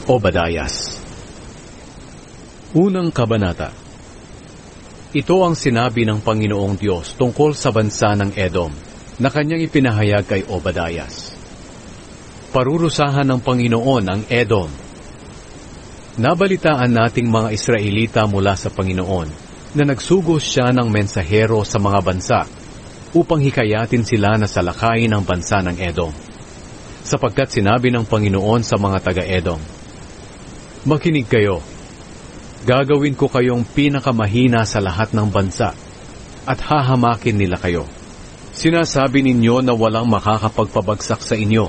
Obadias. Unang Kabanata. Ito ang sinabi ng Panginoong Diyos tungkol sa bansa ng Edom na kanyang ipinahayag kay Obadias. Parurusahan ng Panginoon ang Edom. Nabalitaan nating mga Israelita mula sa Panginoon na nagsugos siya ng mensahero sa mga bansa upang hikayatin sila na salakayin ang bansa ng Edom. Sapagkat sinabi ng Panginoon sa mga taga-Edom, "Makinig kayo. Gagawin ko kayong pinakamahina sa lahat ng bansa at hahamakin nila kayo. Sinasabi ninyo na walang makakapagpabagsak sa inyo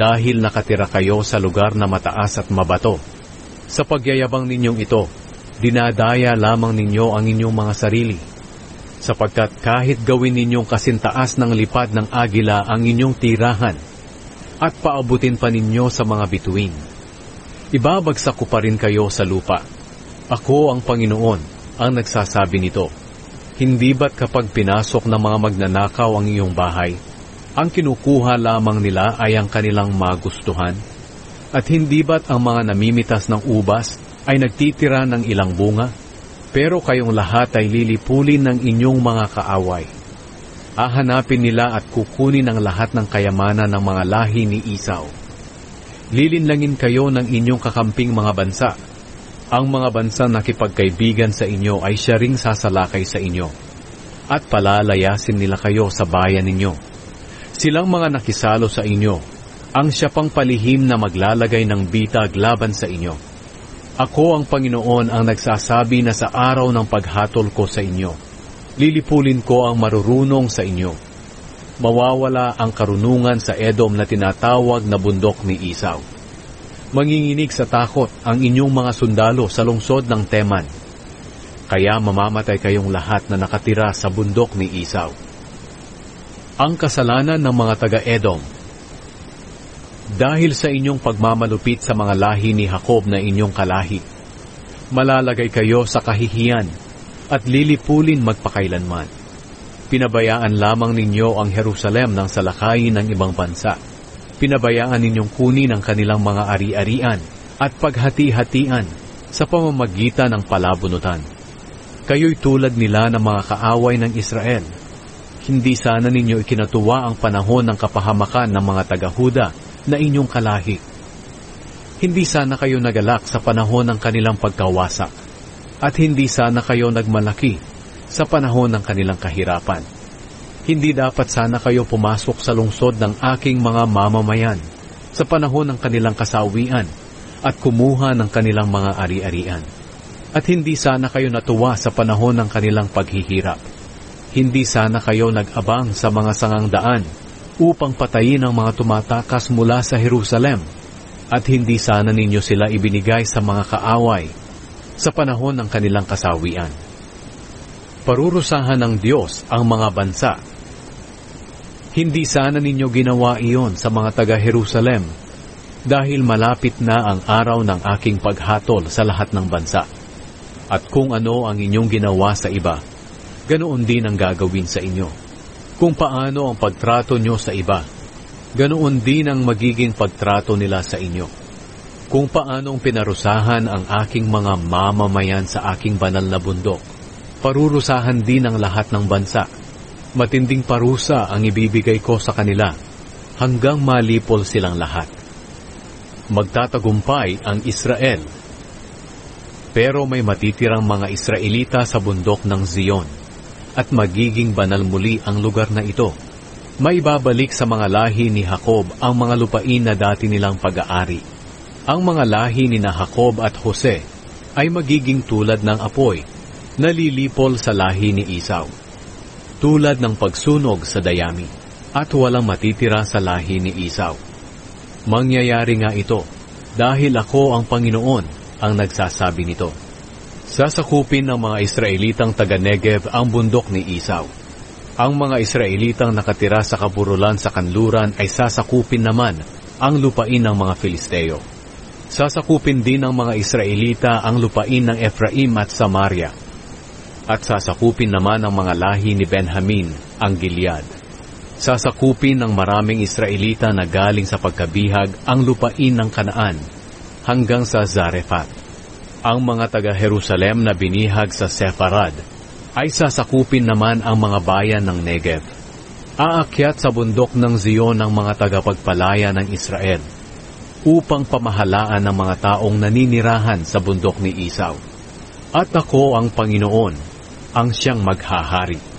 dahil nakatira kayo sa lugar na mataas at mabato. Sa pagyayabang ninyong ito, dinadaya lamang ninyo ang inyong mga sarili. Sapagkat kahit gawin ninyong kasintaas ng lipad ng agila ang inyong tirahan at paabutin pa ninyo sa mga bituin, ibabagsak ko pa rin kayo sa lupa. Ako ang Panginoon ang nagsasabi nito. Hindi ba't kapag pinasok ng mga magnanakaw ang iyong bahay, ang kinukuha lamang nila ay ang kanilang magustuhan? At hindi ba't ang mga namimitas ng ubas ay nagtitira ng ilang bunga? Pero kayong lahat ay lilipulin ng inyong mga kaaway. Hahanapin nila at kukunin ang lahat ng kayamanan ng mga lahi ni Esau. Lilinlangin kayo ng inyong kakamping mga bansa. Ang mga bansa nakipagkaibigan sa inyo ay siya ring sasalakay sa inyo, at palalayasin nila kayo sa bayan ninyo. Silang mga nakisalo sa inyo, ang siya pang palihim na maglalagay ng bitag laban sa inyo. Ako ang Panginoon ang nagsasabi na sa araw ng paghatol ko sa inyo, lilipulin ko ang marurunong sa inyo. Mawawala ang karunungan sa Edom na tinatawag na bundok ni Esau. Manginginig sa takot ang inyong mga sundalo sa lungsod ng Teman. Kaya mamamatay kayong lahat na nakatira sa bundok ni Esau. Ang kasalanan ng mga taga-Edom. Dahil sa inyong pagmamalupit sa mga lahi ni Jacob na inyong kalahi, malalagay kayo sa kahihiyan at lilipulin magpakailanman. Pinabayaan lamang ninyo ang Jerusalem ng salakayin ng ibang bansa. Pinabayaan ninyong kunin ang kanilang mga ari-arian at paghati-hatian sa pamamagitan ng palabunutan. Kayo'y tulad nila ng mga kaaway ng Israel. Hindi sana ninyo ikinatuwa ang panahon ng kapahamakan ng mga taga-Huda na inyong kalahi. Hindi sana kayo nagalak sa panahon ng kanilang pagkawasak, at hindi sana kayo nagmalaki sa panahon ng kanilang kahirapan. Hindi dapat sana kayo pumasok sa lungsod ng aking mga mamamayan sa panahon ng kanilang kasawian at kumuha ng kanilang mga ari-arian. At hindi sana kayo natuwa sa panahon ng kanilang paghihirap. Hindi sana kayo nag-abang sa mga sangang daan upang patayin ang mga tumatakas mula sa Jerusalem. At hindi sana ninyo sila ibinigay sa mga kaaway sa panahon ng kanilang kasawian. Parurusahan ng Diyos ang mga bansa. Hindi sana ninyo ginawa iyon sa mga taga-Jerusalem dahil malapit na ang araw ng aking paghatol sa lahat ng bansa. At kung ano ang inyong ginawa sa iba, ganoon din ang gagawin sa inyo. Kung paano ang pagtrato nyo sa iba, ganoon din ang magiging pagtrato nila sa inyo. Kung paanong pinarusahan ang aking mga mamamayan sa aking banal na bundok, parurusahan din ang lahat ng bansa. Matinding parusa ang ibibigay ko sa kanila hanggang malipol silang lahat. Magtatagumpay ang Israel. Pero may matitirang mga Israelita sa bundok ng Zion at magiging banal muli ang lugar na ito. May babalik sa mga lahi ni Jacob ang mga lupain na dati nilang pag-aari. Ang mga lahi ni Jacob at Jose ay magiging tulad ng apoy na lilipol sa lahi ni Esau, tulad ng pagsunog sa dayami, at walang matitira sa lahi ni Esau. Mangyayari nga ito dahil ako ang Panginoon ang nagsasabi nito. Sasakupin ng mga Israelitang taga-Negev ang bundok ni Esau. Ang mga Israelitang nakatira sa kaburulan sa kanluran ay sasakupin naman ang lupain ng mga Filisteo. Sasakupin din ng mga Israelita ang lupain ng Ephraim at Samaria. At sasakupin naman ng mga lahi ni Benjamin ang Gilead. Sasakupin ng maraming Israelita na galing sa pagkabihag ang lupain ng Kanaan hanggang sa Zarephath. Ang mga taga-Jerusalem na binihag sa Sepharad ay sasakupin naman ang mga bayan ng Negev. Aakyat sa bundok ng Zion ang mga tagapagpalaya ng Israel upang pamahalaan ng mga taong naninirahan sa bundok ni Esau. At ako ang Panginoon, ang siyang maghahari.